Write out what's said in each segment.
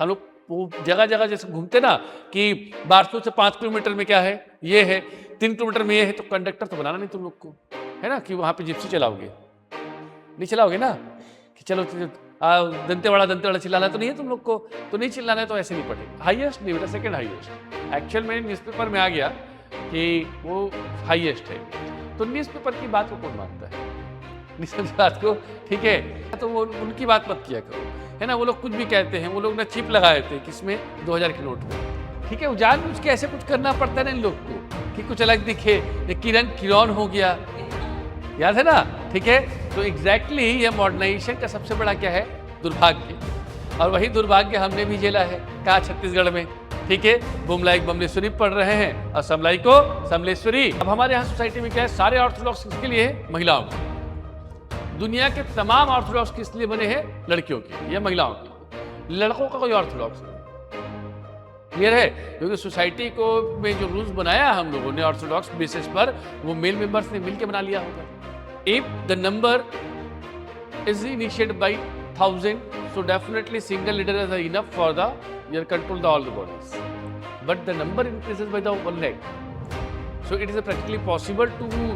हम लोग वो जगह जगह जैसे घूमते ना कि बारसू से 5 किलोमीटर में क्या है, ये है, 3 किलोमीटर में ये है, तो कंडक्टर तो बनाना नहीं तुम लोग को, है ना, कि वहां पे जिप्सी चलाओगे, नहीं चलाओगे ना, कि चलो दंतेवाड़ा चिल्लाना तो नहीं है तुम लोग को, तो नहीं चिल्लाना है तो ऐसे नहीं पढ़ेगा। हाईएस्ट नहीं बेटा, सेकंड हाईएस्ट। एक्चुअल में न्यूज़पेपर में आ गया कि वो हाईएस्ट है, तो न्यूज़पेपर की बात को कौन मानता है, बात को, ठीक है, तो वो उनकी बात मत किया करो, है ना। वो लोग कुछ भी कहते हैं, वो लोग ना चिप लगाए थे किसमें, 2000 के नोट में, ठीक है। वो जानबूझ के ऐसे कुछ करना पड़ता है ना इन लोग को कि कुछ अलग दिखे, किरण किरौन हो गया, याद है ना, ठीक है। तो एग्जैक्टली ये मॉडर्नाइजेशन का सबसे बड़ा क्या है, दुर्भाग्य, और वही दुर्भाग्य हमने भी झेला है, कहा छत्तीसगढ़ में, ठीक है। बुमलाई बमलेश्वरी पढ़ रहे हैं और समलाई को समलेश्वरी। अब हमारे यहाँ सोसाइटी में क्या है, सारे ऑर्थोडॉक्स किसके लिए है, महिलाओं के। दुनिया के तमाम ऑर्थोडॉक्स किस लिए बने हैं, लड़कियों के या महिलाओं के, लड़कों का कोई ऑर्थोडॉक्स नहीं। क्लियर है, क्योंकि सोसाइटी को में जो रूल्स बनाया हम लोगों ने ऑर्थोडॉक्स बेसिस पर, वो मेल मेंबर्स ने मिलकर बना लिया होगा। If the number is initiated by 1000, so definitely single leader is enough for the your control the all the bodies, but the number increases by the one leg, so it is practically possible to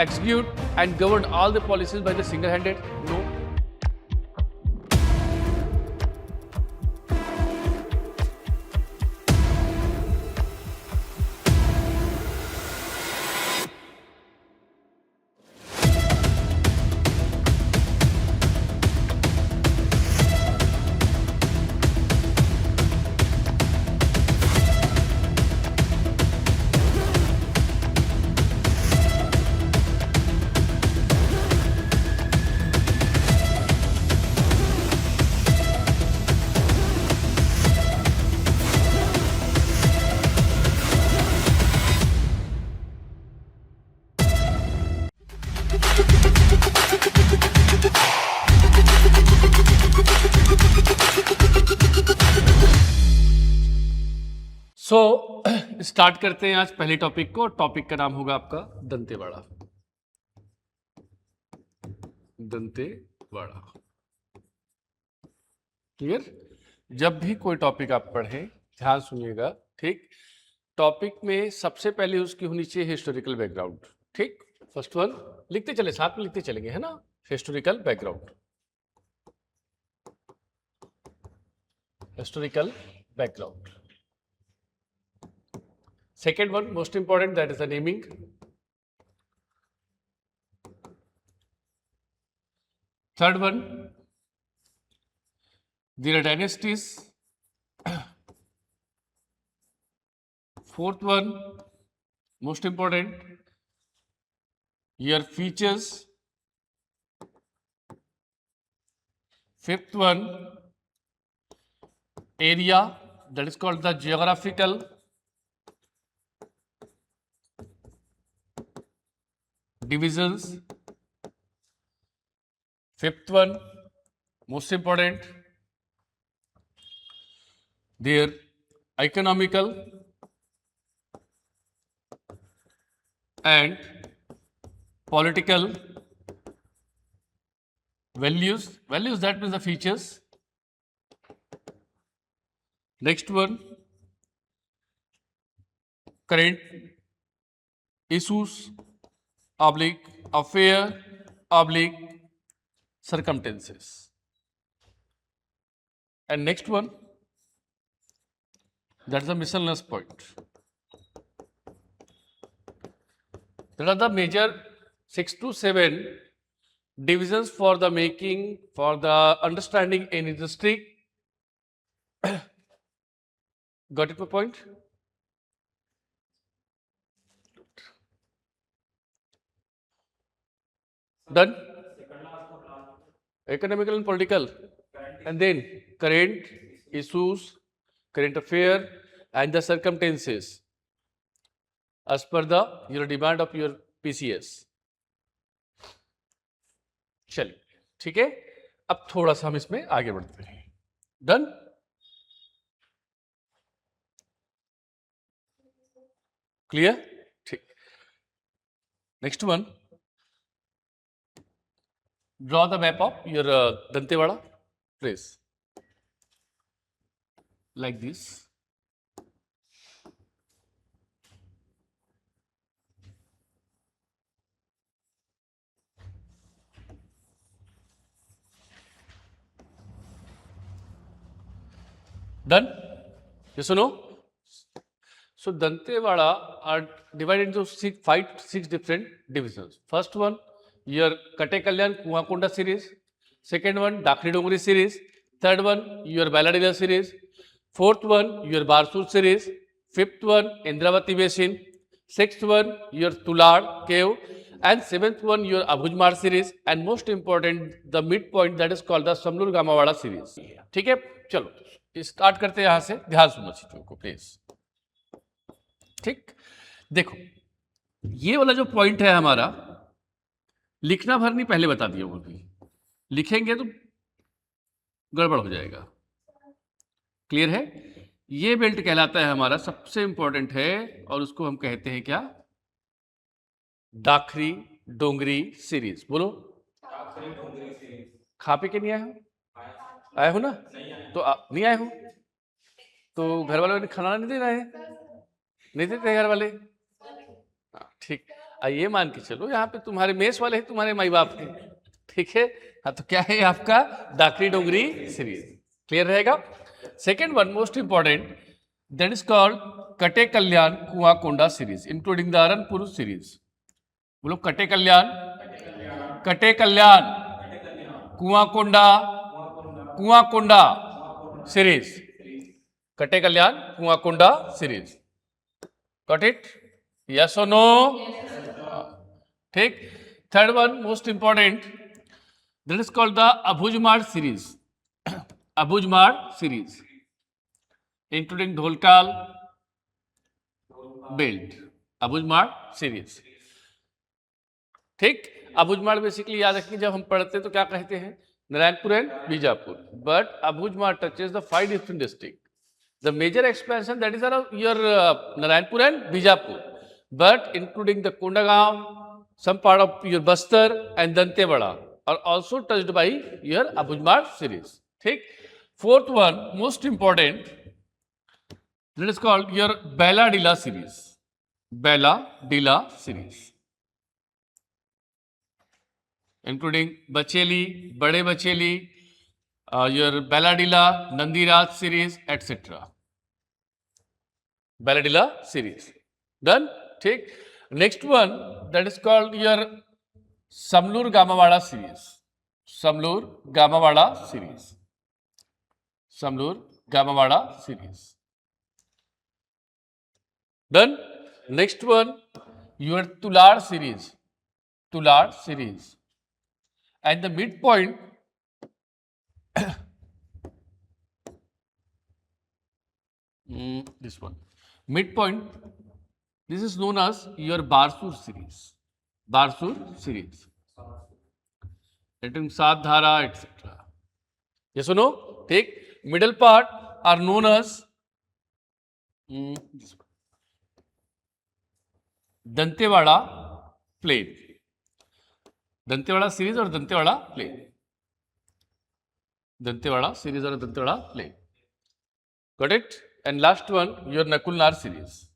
execute and govern all the policies by the single handed, no. So start करते हैं आज पहले topic को। Topic का नाम होगा आपका Dantewada. Dantewada, clear. जब भी कोई टॉपिक आप पढ़ें ध्यान सुनिएगा, ठीक। टॉपिक में सबसे पहले उसकी होनी चाहिए हिस्टोरिकल बैकग्राउंड, ठीक। फर्स्ट वन लिखते चले, साथ में लिखते चलेंगे, है ना। Historical background, historical background. Second one, most important, that is the naming. Third one, their dynasties. Fourth one, most important, your features. Fifth one, area, that is called the geographical divisions. Fifth one, most important, their economical and political values. Values, that means the features. Next one, current issues oblique affair oblique circumstances. And next one, that's the miscellaneous point. There are the major 6 to 7 divisions for the making, for the understanding any district. Got it my point? Done? Economical and political, and then current issues, current affair, and the circumstances as per the your demand of your PCS. चलिए, ठीक है। अब थोड़ा सा हम इसमें आगे बढ़ते हैं। डन? क्लियर? ठीक। Next one, draw the map of your Dantewada place. like this. Done? Yes or no? So Dantewada are divided into six different divisions. First one, your Kate Kalyan Kumakonda series. Second one, Dakri Dongri series. Third one, your Baladila series. Fourth one, your Barsur series. Fifth one, Indravati Basin. Sixth one, your Tulad cave. And seventh one, your Abhujmar series. And most important, the midpoint that is called the Samlur Gamawada series. ठीक है, चलो start करते हैं यहाँ से. ध्यान सुनो चीजों को प्लीज. ठीक, देखो ये वाला जो पॉइंट है हमारा, लिखना भर नहीं, पहले बता दिया, वो भी लिखेंगे तो गड़बड़ हो जाएगा. क्लियर है? ये बेल्ट कहलाता है हमारा, सबसे इंपॉर्टेंट है, और उसको हम कहते हैं क्या? दाखरी डोंगरी सीरीज. बोलो. खा पी के नहीं आए हो? आए हो ना? तो नहीं आए हो तो घर वालों ने खाना नहीं दे रहे हैं? नहीं देते घर वाले? ठीक. ये मान के चलो यहाँ पे तुम्हारे मेस वाले हैं, तुम्हारे माई बाप हैं. ठीक है. हाँ, तो क्या है आपका? दाखरी डोंगरी सीरीज. क्लियर रहेगा? Second one most important, that is called Kate Kalyan Kuan Konda series, including the Aranpur series. बोलो कटे कल्याण. कटे Kalyan Kuan Konda series. Kate Kalyan Kuan Konda series. Got it? Yes और नो? ठीक. Third one most important, that is called the Abujhmar series. Abujhmar series including Dholkal belt. Abujhmar series. ठीक. Abujhmar basically याद रखिए, जब हम पढ़ते हैं तो क्या कहते हैं? Narayanpur and Bijapur. But Abujhmar touches the 5 different district. The major expansion that is your Narayanpur and Bijapur, but including the Kondagaon, some part of your Bastar and Dantewada are also touched by your Abujmar series. ठीक. Fourth one, most important, that is called your Bailadila series. Bailadila series, including Bacheli, Bade Bacheli, your Bailadila, Nandiraj series, etc. Bailadila series. Done? ठीक. Next one, that is called your Samlur Gamawada series. Samlur Gamawada series. Samlur Gamawada series. Done? Next one, your Tulad series. Tulad series. And the midpoint this one. Midpoint, this is known as your Barsur series. Barsur series. Letting Saat Dhara, etc. Yes or no? Take. Middle part are known as this one. Dantewada plain. Dantewada series or Dantewada plain. Dantewada series or Dantewada plain. Got it? And last one, your Nakul Nar series.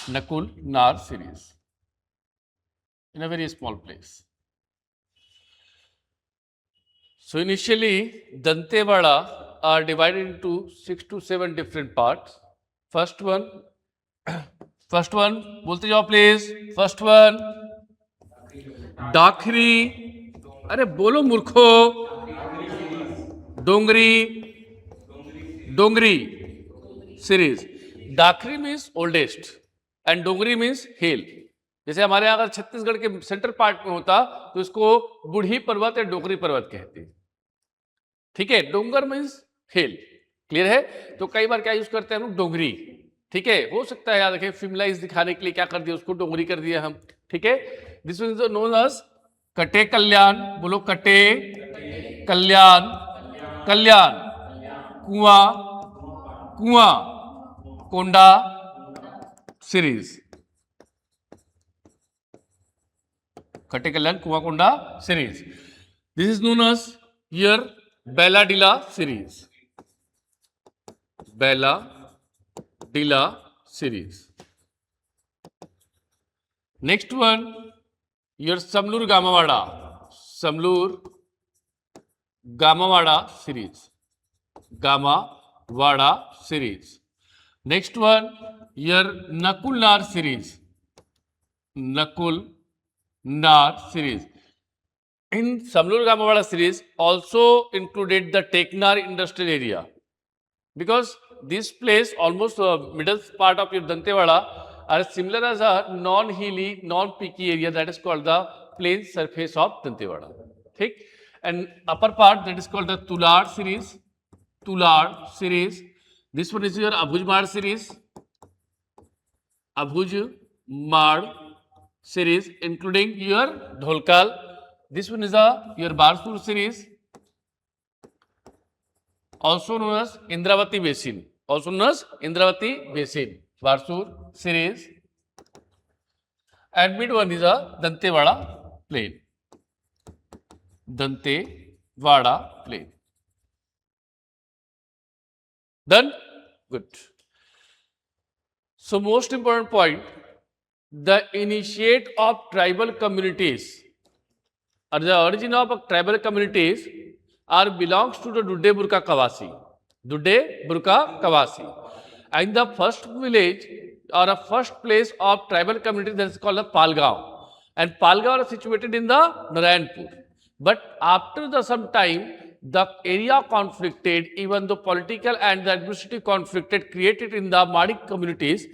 Nakul Nar series. In a very small place. So initially, Dantewada are divided into 6 to 7 different parts. First one, बोलते जाओ please. First one, Dakhri. अरे बोलो मूर्खो. Dongri series. Dakhri means oldest and Dongri means hill. जैसे हमारे यहाँ अगर छत्तीसगढ़ के सेंट्रल पार्ट में होता तो इसको बूढ़ी पर्वत या डोंगरी पर्वत कहते. ठीक है. डोंगर मीन्स हिल. क्लियर है? तो कई बार क्या यूज करते हैं हम लोग? डोंगरी. ठीक है. हो सकता है याद रखें, फिल्मलाइज दिखाने के लिए क्या कर दिया, उसको डोंगरी कर दिया हम. ठीक है. दिस इज नोन एज कटे कल्याण. बोलो कटे कल्याण. कल्याण Kuan Konda series. Kate Kalyan Kuan Konda series. This is known as your Bailadila series. Bailadila series. Next one, your Samlur Gamawada series. Gamawada series. Next one, your Nakul Nar series. Nakul Nar series. In Samlur Gamawada series also included the Teknar industrial area, because this place almost middle part of your Dantewada are similar as a non-hilly, non-peaky area that is called the plain surface of Dantewada. ठीक? And upper part that is called the Tular series. Tular series. This one is your Abhujmar series. Abhujmar series, including your Dholkal. This one is your Barsur series, also known as Indravati Basin. Also known as Indravati Basin. Barsur series. And mid one is a Dantewada plain. Dantewada plain. Done? Good. So most important point, the initiate of tribal communities or the origin of tribal communities are belongs to the Dudde Burka Kawasi. Dudde Burka Kawasi. And the first village or a first place of tribal community that is called the Palgaon. And Palgaon is situated in the Narayanpur. But after some time, the area conflicted, even the political and the administrative conflicted created in the Madi communities.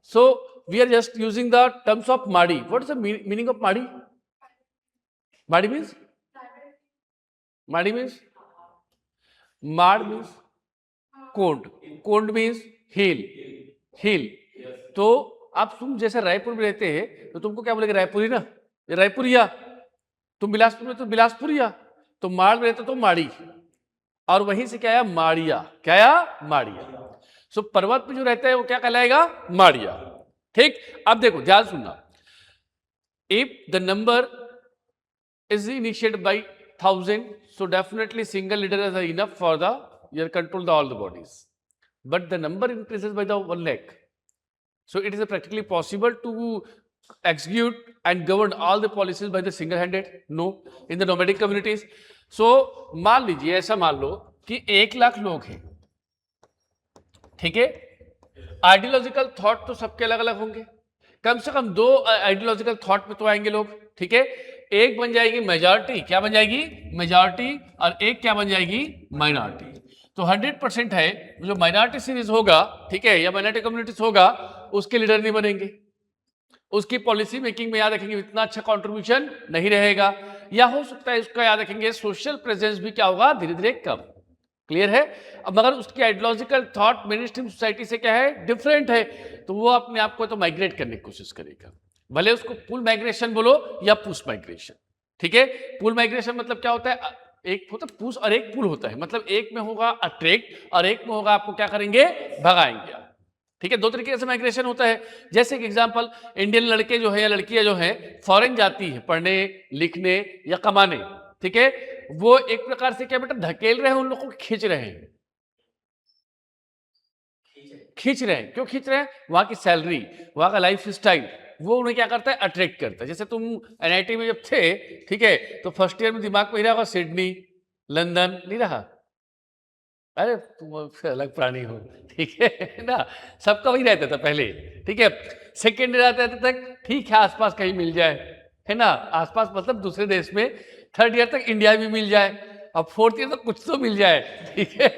So we are just using the terms of Madi. What is the meaning of Madi? Madi means? Madi means? Mad means Kond. Kond means hill. Hill. तो आप तुम जैसे रायपुर में रहते हैं तो तुमको क्या बोलेंगे? रायपुरी ना, ये रायपुरिया. तुम बिलासपुर में तो बिलासपुरिया. तो माड़ में रहते तो माड़ी. और वहीं से क्या आया? माड़िया. क्या आया? माड़िया. सो पर्वत में जो रहता है वो क्या कहलाएगा? माड़िया. ठीक. अब देखो ध्यान सुनना. If the number is initiated by 1000, so definitely single leader is enough for the your control all the bodies. But the number increases by the 1 lakh, so it is practically possible to execute and govern all the policies by the single handed? No, in the nomadic communities. So मान लीजिए, ऐसा मान लो कि 1 लाख लोग हैं, ठीक है. Ideological thought तो सबके अलग अलग होंगे. कम से कम 2 आइडियोलॉजिकल थॉट पे तो आएंगे लोग, ठीक है. एक बन जाएगी मेजॉरिटी. क्या बन जाएगी? मेजॉरिटी. और एक क्या बन जाएगी? माइनॉरिटी. तो 100% है जो माइनॉरिटी सीरीज होगा, ठीक है, या माइनॉरिटी कम्युनिटीज होगा, उसके लीडर नहीं बनेंगे. उसकी पॉलिसी मेकिंग में याद रखेंगे इतना अच्छा कंट्रीब्यूशन नहीं रहेगा, या हो सकता है उसका याद रखेंगे सोशल प्रेजेंस भी क्या होगा? धीरे धीरे कम. क्लियर है? अब मगर उसकी ideological thought main stream society से क्या है? डिफरेंट है. तो वो अपने आप को तो माइग्रेट करने की कोशिश करेगा, भले उसको पुल माइग्रेशन बोलो या पुश माइग्रेशन. ठीक है. पुल माइग्रेशन मतलब क्या होता है? एक होता है पुश और एक पुल होता है. मतलब एक में होगा अट्रैक्ट और एक में होगा आपको क्या करेंगे? भगाएंगे. ठीक है. 2 तरीके से माइग्रेशन होता है. जैसे कि एग्जांपल, इंडियन लड़के जो है या लड़कियां जो है फॉरेन जाती है पढ़ने लिखने या कमाने, ठीक है, वो एक प्रकार से क्या बेटा धकेल रहे हैं, उन लोगों को खींच रहे हैं. खींच रहे हैं. क्यों खींच रहे हैं? वहां की सैलरी, वहां का लाइफ स्टाइल, वो उन्हें क्या करता है? अट्रैक्ट करता है. जैसे तुम एनआईटी में जब थे, ठीक है, तो फर्स्ट ईयर में दिमाग में ही रहा सिडनी लंदन, नहीं रहा? अरे तुम अलग प्राणी हो, ठीक है ना. सबका वही रहता था पहले, ठीक है. सेकेंड ईयर आते तक ठीक है, आसपास कहीं मिल जाए, है ना. आसपास मतलब दूसरे देश में. थर्ड ईयर तक इंडिया भी मिल जाए, अब फोर्थ ईयर तक कुछ तो मिल जाए, ठीक है.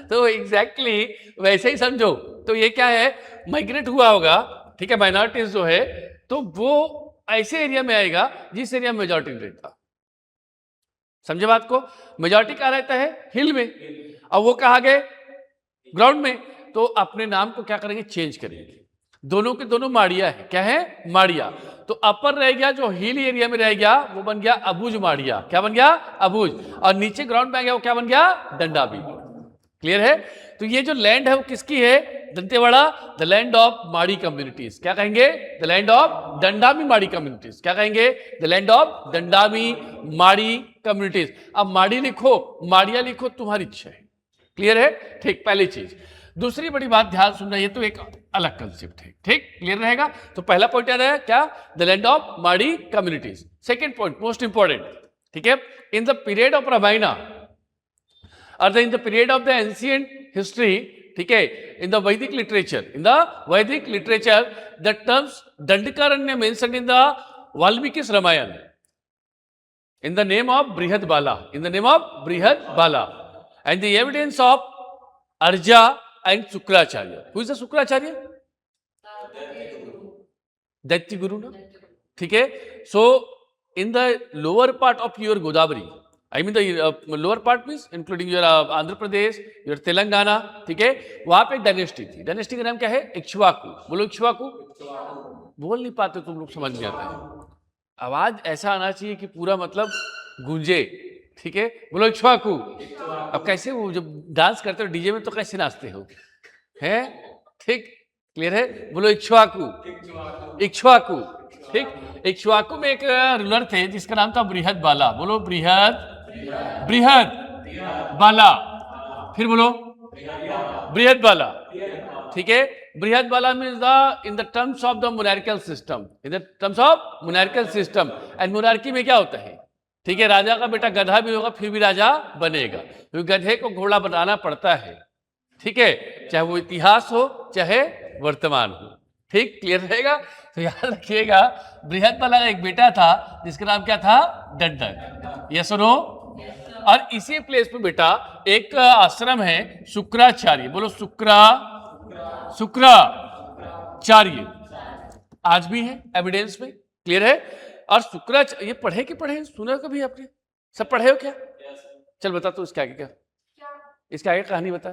तो एग्जैक्टली वैसे ही समझो. तो ये क्या है? माइग्रेट हुआ होगा, ठीक है, माइनॉरिटीज जो है, तो वो ऐसे एरिया में आएगा जिस एरिया में मेजॉरिटी रहता. समझे बात को? मेजॉरिटी कहाँ रहता है? हिल में. अब वो कहाँ गए? ग्राउंड में. तो अपने नाम को क्या करेंगे? चेंज करेंगे. दोनों के दोनों माड़िया है. क्या है? माड़िया. तो अपर रह गया जो हिल एरिया में रह गया वो बन गया अबुज माड़िया. क्या बन गया? अबुज. और नीचे ग्राउंड में आ गया वो क्या बन गया? दंडाबी. क्लियर है? तो ये जो लैंड है वो किसकी है? Dantewada, the land of Madi communities. क्या कहेंगे? द लैंड ऑफ दंडामी माड़ी कम्युनिटीज. क्या कहेंगे? द लैंड ऑफ दंडामी माड़ी कम्युनिटीज. अब माड़ी लिखो, माड़िया लिखो, तुम्हारी इच्छा है. क्लियर है? ठीक, पहली चीज। दूसरी बड़ी बात ध्यान सुनना, ये तो एक अलग कंसेप्ट है, ठीक, क्लियर रहेगा? तो पहला पॉइंट याद है क्या? The land of Madi communities. Second point most important, ठीक है, in the period of Ramayana और in the period of the ancient history, ठीक है, in the Vedic literature the terms Dandakaranya mentioned in the Valmiki's Ramayana in the name of Brihad-bala, and the evidence of Arja and Sukracharya. Who is the Sukracharya? Daitya Guru, na? ठीक है? So in the lower part of your Godavari, I mean the lower part means including your Andhra Pradesh, your Telangana, ठीक है, वहां पे एक dynasty थी। Dynasty का नाम क्या है? इक्ष्वाकु। बोलो इक्ष्वाकु। बोल नहीं पाते तुम लोग, समझ नहीं आता है, आवाज ऐसा आना चाहिए कि पूरा मतलब गूंजे, ठीक है, बोलो इक्ष्वाकु। अब कैसे वो जब डांस करते हो डीजे में तो कैसे नाचते हो, है? ठीक, क्लियर है? बोलो इक्ष्वाकु। इक्ष्वाकु, ठीक। इक्ष्वाकु में एक रूलर थे जिसका नाम था बृहद-बाला। बोलो बृहद-बाला। फिर बोलो बृहद-बाला, ठीक है। Brihadbala means in the terms of the monarchial system, and monarchy में क्या होता है, ठीक है, राजा का बेटा गधा भी होगा फिर भी राजा बनेगा, क्योंकि गधे को घोड़ा बनाना पड़ता है, ठीक है, चाहे वो इतिहास हो चाहे वर्तमान हो, ठीक, क्लियर रहेगा? तो याद रखिएगा, बृहद-बाला का एक बेटा था जिसका नाम क्या था? दंडक। यस और नो? और इसी प्लेस पे बेटा एक आश्रम है शुक्राचार्य। बोलो शुक्राचार्य, आज भी है एविडेंस में, क्लियर है? और शुक्राचार्य ये पढ़े कि पढ़े, सुना कभी आपने? सब पढ़े हो क्या? चल बता तो इसके आगे क्या, इसके आगे कहानी बता।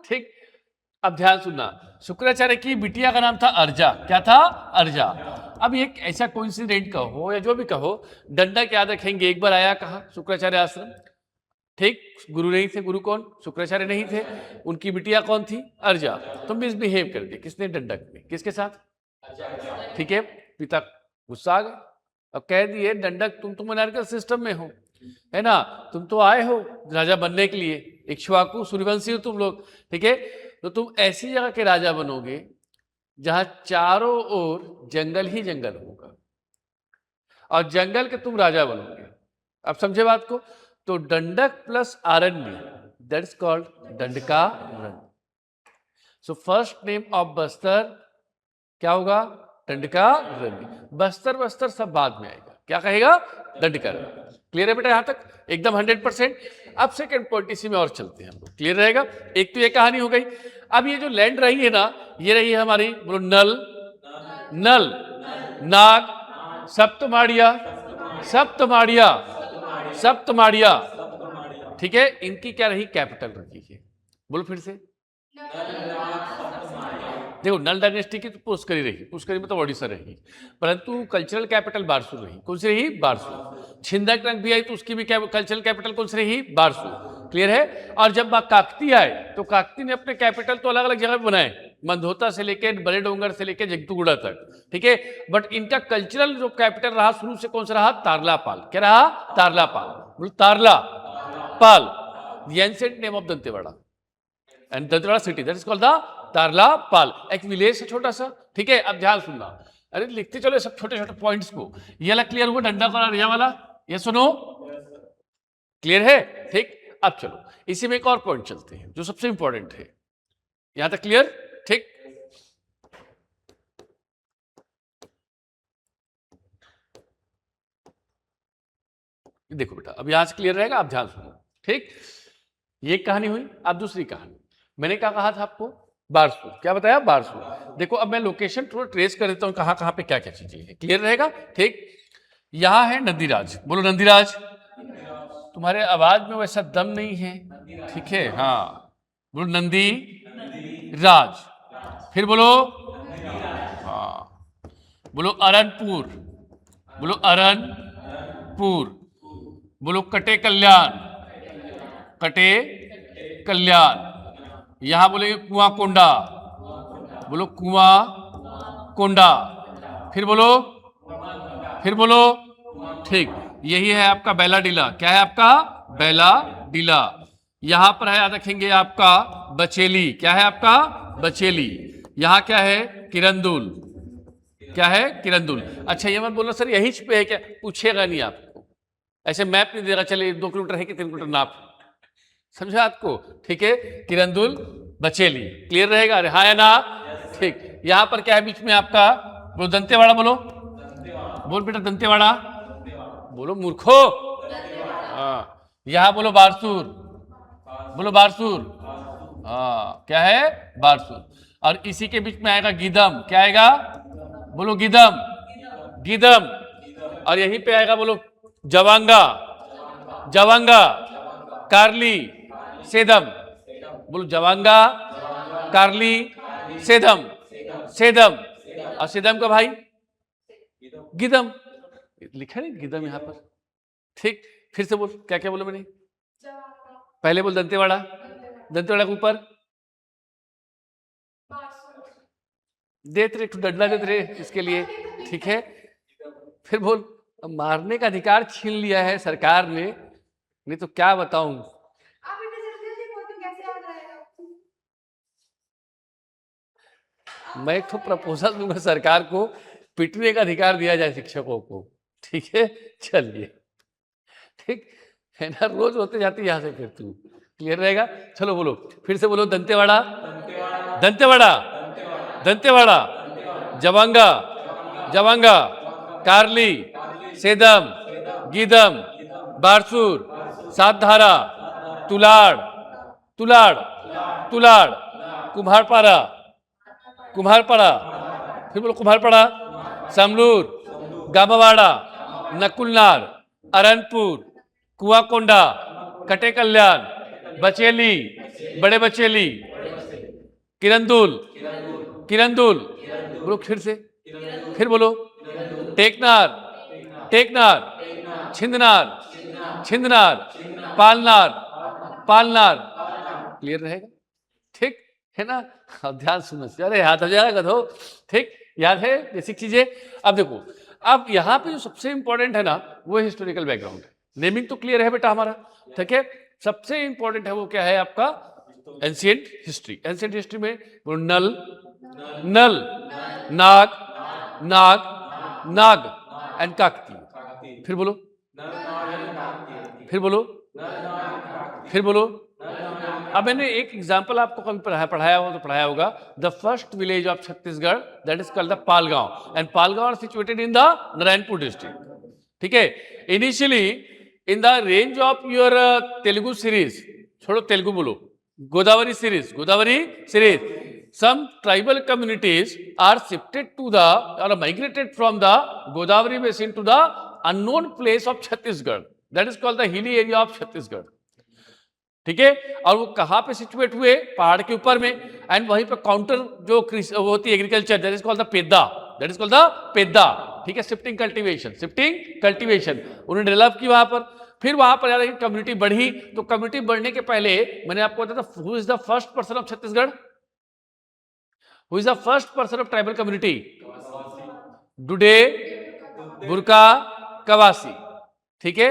ठीक, अब ध्यान सुनना, शुक्राचार्य की बिटिया का नाम था अर्जा। क्या था? अर्जा। अब एक ऐसा कोइंसिडेंट कहो या जो भी कहो, दंडक याद रखेंगे, एक बार आया कहा शुक्राचार्य आश्रम, ठीक, गुरु नहीं थे। गुरु कौन? शुक्राचार्य नहीं थे। उनकी बिटिया कौन थी? अर्जा। तो मिसबिहेव कर दिया किसने? दंडक ने। किसके साथ? ठीक है, पिता गुस्सा आ गए, अब कह दिए दंडक तुम तो मोनार्कियल सिस्टम में हो, है ना, तुम तो आए हो राजा बनने के लिए, इक्ष्वाकु सूर्यवंशी हो तुम लोग, ठीक है, तो तुम ऐसी जगह के राजा बनोगे जहां चारों ओर जंगल ही जंगल होगा और जंगल के तुम राजा बनोगे। अब समझे बात को? तो दंडक प्लस आरण्य, that is called Dandakaranya. So first name of Bastar क्या होगा? दंडकारण्य। बस्तर सब बाद में आएगा, क्या कहेगा? दंडकारण्य। क्लियर है बेटा यहां तक? एकदम 100%। अब सेकंड पॉइंट इसी में और चलते हैं हम लोग, क्लियर रहेगा? एक तो ये कहानी हो गई। अब ये जो लैंड रही है ना, ये रही है हमारी, बोलो नल, नाग, सप्तमाड़िया, ठीक है, इनकी क्या रही? कैपिटल रखी है। बोलो फिर से। देखो नल डायनेस्टी की तो पुष्करी रही, पुष्करी मतलब ओडिशा रही, परंतु कल्चरल कैपिटल बारसूर रही। कौन सी रही? बारसूर। छिंदक रंग भी आई तो उसकी भी कल्चरल कैपिटल कौन सी रही? बारसूर। क्लियर है? और जब काकती आए तो काकती ने अपने कैपिटल तो अलग अलग जगह बनाए, मंदोता से लेके बड़े डोंगर से लेके जगतुगुड़ा तक, ठीक है, बट इनका कल्चरल जो कैपिटल रहा शुरू से कौन सा रहा? तारलापाल। क्या रहा? तारलापाल। बोलो Tarlapal, the ancient name of Dantewada and Dantewada city, that is called the Tarlapal. एक विलेज है छोटा सा, ठीक है। अब ध्यान सुनना, अरे लिखते चलो सब छोटे छोटे पॉइंट्स को। ये वाला क्लियर हुआ? डंडा और रिया वाला? ये सुनो, क्लियर है? ठीक, अब चलो इसी में एक और पॉइंट चलते हैं जो सबसे इंपॉर्टेंट है। यहां तक क्लियर? ठीक, देखो बेटा अब यहां से क्लियर रहेगा, आप ध्यान सुनो, ठीक। ये कहानी हुई। अब दूसरी कहानी, मैंने क्या कहा था आपको? बारसूर। क्या बताया? बारसूर। देखो अब मैं लोकेशन थोड़ा ट्रेस कर देता हूं, कहां कहां पे क्या क्या चीजें हैं, क्लियर रहेगा? ठीक, यहां है नंदीराज। बोलो नंदीराज। तुम्हारे आवाज में वैसा दम नहीं है, ठीक है, हाँ, बोलो नंदी राज। फिर बोलो, हाँ, बोलो अरनपुर, बोलो अरनपुर, बोलो कटे कल्याण, कटे कल्याण। यहां बोलेंगे कुआं कोंडा, बोलो कुआं कोंडा। फिर बोलो, ठीक, यही है आपका बैलाडीला। क्या है आपका? बैलाडीला। यहां पर है, याद रखेंगे, आपका बचेली। क्या है आपका? बचेली। यहां क्या है? किरंदुल। क्या है? किरंदुल। अच्छा ये मत बोलो सर यही पे है क्या, पूछेगा नहीं आपको, ऐसे मैप नहीं देगा, चलिए 2 किलोमीटर है कि 3 किलोमीटर नाप, समझा आपको? ठीक है, किरंदुल बचेली। क्लियर रहेगा? अरे हाँ या ना? ठीक। यहां पर क्या है बीच में आपका? बोलो दंतेवाड़ा, बोलो, बोल बेटा दंतेवाड़ा, बोलो मूर्खो। हाँ, यहां बोलो बारसूर, बोलो बारसूर। हाँ, क्या है? बारसूर। और इसी के बीच में आएगा गीदम। क्या आएगा? बोलो गीदम, गीदम। और यहीं पे आएगा, बोलो जवांगा, जवांगा, कार्ली, सेदम। बोलो जवांगा, कार्ली, सेदम, सेदम। और सेदम का भाई गीदम। लिखा नहीं गीदम यहां पर? ठीक, फिर से बोल, क्या क्या बोला मैंने? पहले बोल दंतेवाड़ा, दंतेवाड़ा के ऊपर देते रहे, डंडा देते रहे इसके लिए। ठीक है, फिर बोल। अब मारने का अधिकार छीन लिया है सरकार ने, नहीं तो क्या बताऊं। मैं एक तो प्रपोजल दूंगा सरकार को, पिटने का अधिकार दिया जाए शिक्षकों को। ठीक है, चलिए, ठीक है ना, रोज होते जाते यहां से, फिर तू क्लियर रहेगा। चलो बोलो, फिर से बोलो दंतेवाड़ा, दंतेवाड़ा, दंतेवाड़ा, जवांगा, जवांगा, कार्ली, सेदम, गीदम, बारसूर, सातधारा, तुलाड़, तुलाड़, तुलाड़, कुम्हारपाड़ा, कुम्हारपाड़ा, फिर बोलो कुम्हारपाड़ा, समलूर, गामावाड़ा, नकुलनार, अरनपुर, कुआकोंडा, कटे कल्याण, बचेली, बड़े बचेली, किरंदुल, किरंदुल, बोलो फिर से, फिर बोलो टेकनार, टेकनार, छिंदनार, छिंदनार, पालनार, पालनार। क्लियर रहेगा? ठीक है ना? अब ध्यान सुनो, अरे याद हो जाएगा गधो। ठीक, याद है बेसिक चीजें। अब देखो, अब यहां पे जो सबसे इंपॉर्टेंट है ना, वो हिस्टोरिकल बैकग्राउंड है। नेमिंग तो क्लियर है बेटा हमारा, ठीक है। सबसे इंपॉर्टेंट है वो क्या है आपका? Ancient history. एंशिएंट हिस्ट्री में बोलो नल, नल, नाग, नाग, नाग एंड काकती। फिर बोलो, फिर बोलो, फिर बोलो। अब मैंने एक एग्जांपल आपको कभी पढ़ाया हो तो पढ़ाया होगा, the first village of Chhattisgarh that is called the Palgaon, and Palgaon are situated in the Narayanpur district. ठीक है, initially in the range of your Telugu series, छोड़ो तेलुगु बोलो, Godavari series, Godavari series, some tribal communities are shifted to the or migrated from the Godavari basin to the unknown place of Chhattisgarh, that is called the hilly area of Chhattisgarh। ठीक है, और वो कहां पे situate हुए? पहाड़ के ऊपर में। एंड वहीं पे काउंटर जो वो होती है agriculture, that is called the Pedda, that is called the पेद्दा। ठीक है, शिफ्टिंग कल्टीवेशन, शिफ्टिंग कल्टीवेशन उन्होंने डेवलप की वहां पर। फिर वहां पर यार कम्युनिटी बढ़ी, तो कम्युनिटी बढ़ने के पहले मैंने आपको बताया था, who is the first person of Chhattisgarh? Who is the first person of tribal community? Dude, Burka, Kawasi. ठीक है,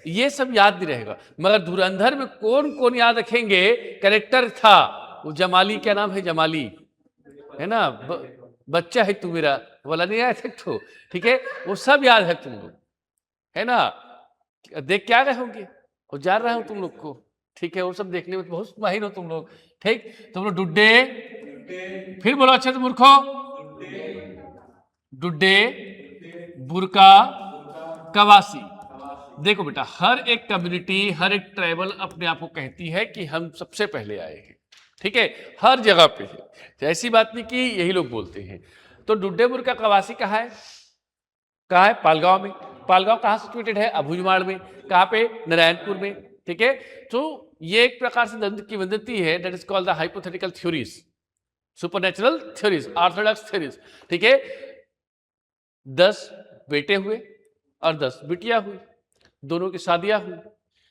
ये सब याद नहीं रहेगा, मगर धुरंधर में कौन कौन याद रखेंगे? कैरेक्टर था वो जमाली, क्या नाम है? जमाली, है ना? बच्चा है तू मेरा बोला नहीं आया तो। ठीक है, वो सब याद है तुम लोग, है ना? देख क्या गए होंगे, वो जान रहा हूं तुम लोग को। ठीक है, वो सब देखने में बहुत माहिर हो तुम लोग। ठीक, तुम लोग डुड्डे, फिर बोलो अच्छे से मूर्खो, डुड्डे, बुरका, कवासी। देखो बेटा, हर एक कम्युनिटी, हर एक ट्राइबल अपने आप को कहती है कि हम सबसे पहले आए हैं। ठीक है, हर जगह पे है, तो ऐसी बात नहीं कि यही लोग बोलते हैं। तो डुड्डे, बुरका, कवासी कहाँ है? कहाँ है? पालगांव में। पालगांव कहाँ सिचुएटेड है? अभुजमाड़ में। कहाँ पे? नारायणपुर में। ठीक है, तो ये एक प्रकार से दंत की वदंती है, that is called the hypothetical theories, supernatural theories, Orthodox theories. ठीक है, 10 बेटे हुए और 10 बिटिया हुई, दोनों की शादियां हुई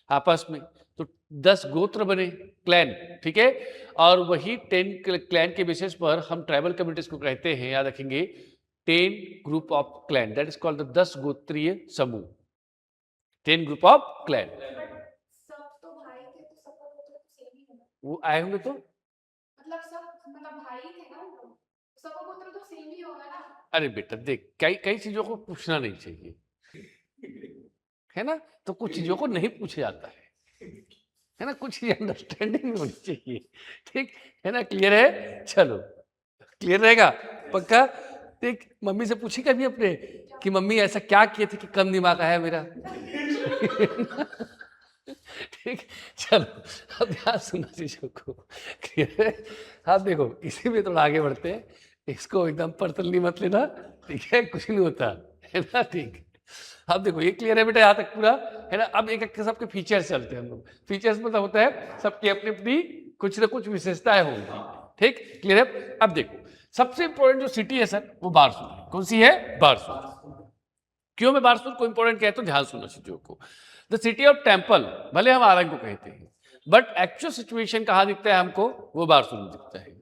आपस में, तो 10 गोत्र बने, क्लैन। ठीक है, और वही 10 क्लैन के बेसिस पर हम ट्राइबल कम्युनिटीज को कहते हैं, याद रखेंगे, 10 group of clan, that is called the 10 गोत्रीय समूह। 10 ग्रुप ऑफ क्लैन। सब तो भाई थे तो सबका गोत्र तो सेम ही होगा। वो आए होंगे तो मतलब सब मतलब भाई थे ना वो लोग, सबका गोत्र तो सेम ही होगा ना। अरे बेटा देख, कई कई चीजों को पूछना नहीं चाहिए, है ना, तो कुछ चीजों को नहीं पूछा जाता है ना, कुछ अंडरस्टैंडिंग होनी चाहिए, ठीक है ना, क्लियर है, चलो क्लियर रहेगा, पक्का। देख मम्मी से पूछी कभी अपने कि मम्मी ऐसा क्या किए थे कि कम दिमाग आया मेरा। ठीक, चलो अब ध्यान सुनना चीजों को, क्लियर है। आप देखो इसी में थोड़ा आगे बढ़ते हैं, इसको एकदम पर्सनली मत लेना, ठीक है, कुछ नहीं होता है ना, ठीक। अब देखो ये क्लियर है बेटा यहाँ तक पूरा, है ना। अब एक एक सबके फीचर्स चलते हैं हम लोग। फीचर्स मतलब होता है सबकी अपनी अपनी कुछ ना कुछ विशेषताएं होंगी, ठीक, क्लियर है। अब देखो सबसे इंपॉर्टेंट जो सिटी है सर वो बारसूर है। कौन सी है? बारसूर। क्यों मैं बारसूर को इंपॉर्टेंट कहता हूं, ध्यान सुनो चीजों को। द सिटी ऑफ टेम्पल, भले हम आरंग को कहते हैं, बट एक्चुअल सिचुएशन कहां दिखता है हमको? वो बारसूर में दिखता है।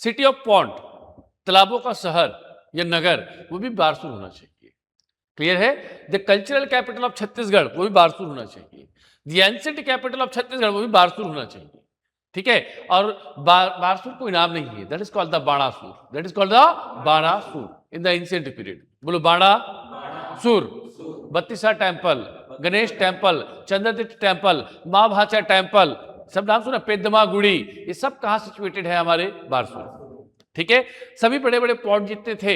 सिटी ऑफ पॉन्ड, तालाबों का शहर या नगर, वो भी बारसूर होना चाहिए, क्लियर है। The cultural capital of Chhattisgarh, वो भी बारसूर होना चाहिए। The ancient capital of Chhattisgarh, वो भी बारसूर होना चाहिए, ठीक है। और बारसूर कोई नाम नहीं है, that is called the Banasur, that is called the Banasur in the ancient period. बोलो Banasur. Battisa temple, Ganesh temple, Chandradit temple, माँ भाचा टेम्पल, सब नाम सुना, पेद्दमा गुड़ी, ये सब कहाँ सिचुएटेड है? हमारे बारसूर, ठीक है। सभी बड़े बड़े पॉइंट जितने थे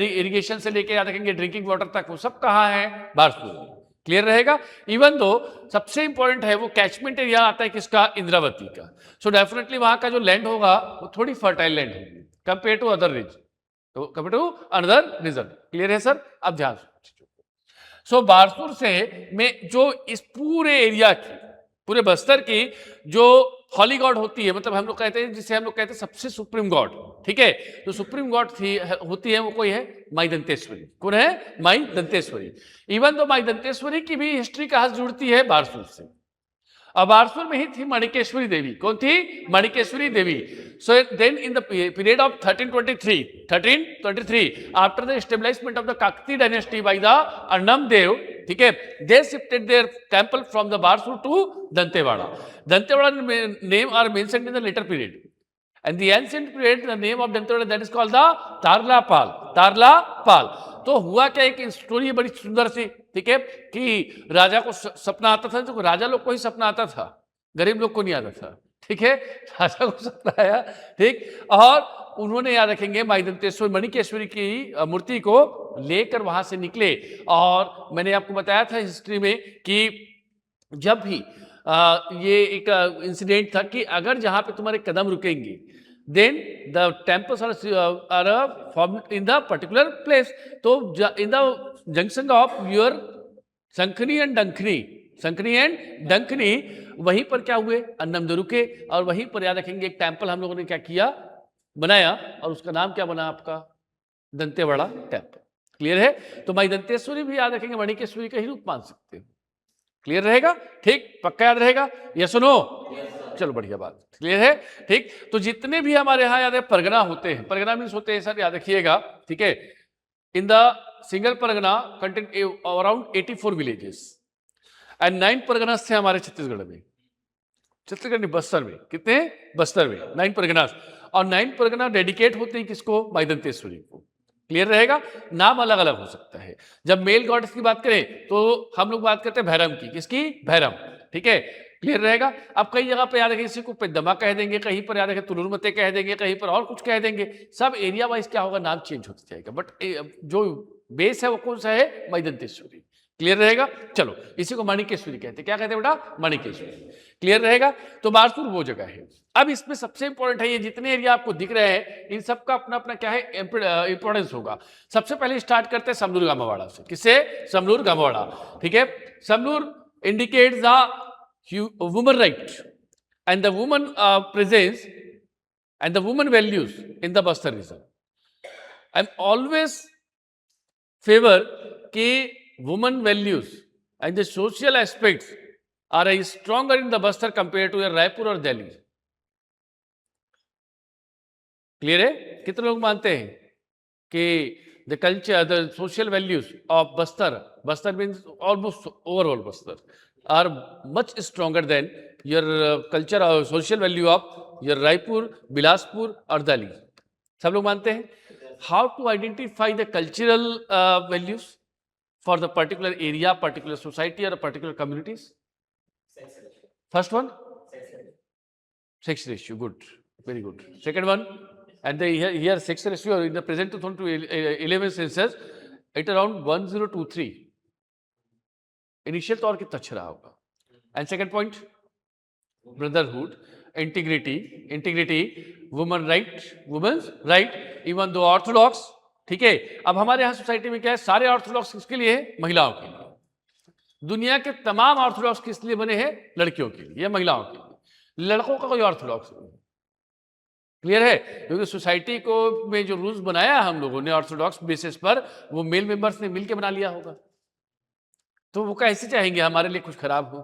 इरिगेशन से लेके याद रखेंगे ड्रिंकिंग वाटर तक, वो सब कहाँ है? बारसूर, क्लियर रहेगा। इवन दो सबसे इंपॉर्टेंट है वो कैचमेंट एरिया आता है किसका? इंद्रावती का। सो डेफिनेटली वहां का जो लैंड होगा वो थोड़ी फर्टाइल लैंड होगी कंपेयर टू अदर रीजन, तो compare to another region, clear है सर। अब ध्यान सो बारसूर से में जो इस पूरे एरिया की, पूरे बस्तर की जो हॉली गॉड होती है, मतलब हम लोग कहते हैं जिसे हम लोग कहते हैं सबसे सुप्रीम गॉड, ठीक है, जो सुप्रीम गॉड थी होती है वो कोई है? माई दंतेश्वरी। कौन है? माई दंतेश्वरी। इवन तो माई दंतेश्वरी की भी हिस्ट्री कहां से जुड़ती है? बारसूर से। अब बारसूर में ही थी मणिकेश्वरी देवी। कौन थी? Manikeshwari Devi. So then in the period of 1323 after the establishment of the Kakati dynasty by the Arnam Dev, ठीक है, they shifted their temple from the Barsoor to Dantewada. Dantewada name are mentioned in the later period and the ancient period the name of Dantewada that is called the तारलापाल। तारलापाल। तो हुआ क्या, एक story बड़ी सुंदर सी, ठीक है, कि राजा को सपना आता था, जो राजा लोग को ही सपना आता था, गरीब लोग को नहीं आता था, ठीक है। राजा को सपना आया, ठीक, और उन्होंने याद रखेंगे माई दंतेश्वरी मणिकेश्वरी की मूर्ति को लेकर वहां से निकले। और मैंने आपको बताया था हिस्ट्री में कि जब भी ये एक इंसिडेंट था कि अगर जहां पे तुम्हारे कदम रुकेंगे then the temples are formed in the particular place. तो in the junction of your Shankhini and Dankhini, Shankhini and Dankhini, वहीं पर क्या हुए? अन्नम रुके, और वहीं पर याद रखेंगे एक टेम्पल हम लोगों ने क्या किया? बनाया, और उसका नाम क्या बना आपका? दंतेवाड़ा टेम्पल, क्लियर है। तो माई दंतेश्वरी भी याद रखेंगे मणिकेश्वरी का ही रूप मान सकते हो, क्लियर रहेगा, ठीक, पक्का याद रहेगा, ये सुनो, चलो बढ़िया बात, क्लियर है, ठीक। तो जितने भी हमारे यहाँ याद है परगना होते हैं, परगना मीन्स होते हैं सर, याद रखिएगा, ठीक है, in the single Pargana content around 84 villages and 9 Parganas थे हमारे छत्तीसगढ़ में, छत्तीसगढ़ नहीं बस्तर में, कितने? बस्तर में 9 परगनास, और 9 परगना डेडिकेट होते हैं किसको? माई दंतेश्वरी को, क्लियर रहेगा। नाम अलग अलग हो सकता है। जब मेल गॉडेस की बात करें तो हम लोग बात करते हैं भैरम की, किसकी? भैरम, ठीक है, क्लियर रहेगा। अब कई जगह पे याद रखें, किसी को पेद्दमा कह देंगे, कहीं पर याद रखें तुलुरमते कह देंगे, कहीं पर और कुछ कह देंगे, सब एरिया वाइज क्या होगा? नाम चेंज होता जाएगा, बट जो बेस है वो कौन सा है? माई दंतेश्वरी, क्लियर रहेगा। चलो इसी को मणिकेश्वरी कहते हैं, क्या कहते हैं बेटा? मणिकेश्वरी, क्लियर रहेगा। तो बारसूर वो जगह है। अब इसमें सबसे इंपॉर्टेंट है, ये जितने एरिया आपको दिख रहे हैं इन सबका अपना अपना क्या है? इंपॉर्टेंस होगा। सबसे पहले स्टार्ट करते हैं समलूर गामावाड़ा से, किससे? समलूर गामावाड़ा, ठीक है। Samlur indicates the woman right and the woman presence and the woman values in the Bastar region. I am always favour के women values and the social aspects are stronger in the Bastar compared to Raipur और Delhi, clear है। कितने लोग मानते हैं कि the culture, the social values of Bastar means almost overall Bastar, are much stronger than your culture or social value of your Raipur, Bilaspur or Delhi. सब लोग मानते हैं. How to identify the cultural values for the particular area, particular society or particular communities? First one, sex ratio. Good, very good. Second one, and here sex ratio in the present 2011 census, it around 1023. Initial तौर कितना अच्छा रहा होगा. And second point, brotherhood, integrity, women's right, even though orthodox. ठीक है. अब हमारे यहाँ सोसाइटी में क्या है, सारे ऑर्थोडॉक्स किसके लिए है? महिलाओं के लिए. दुनिया के तमाम ऑर्थोडॉक्स किस लिए बने हैं? लड़कियों के लिए या महिलाओं के लिए. लड़कों का कोई ऑर्थोडॉक्स नहीं. क्लियर है? क्योंकि सोसाइटी को में जो रूल्स बनाया हम लोगों ने ऑर्थोडॉक्स बेसिस पर, वो मेल मेंबर्स ने मिलकर बना लिया होगा. तो वो कैसे चाहेंगे हमारे लिए कुछ खराब हो.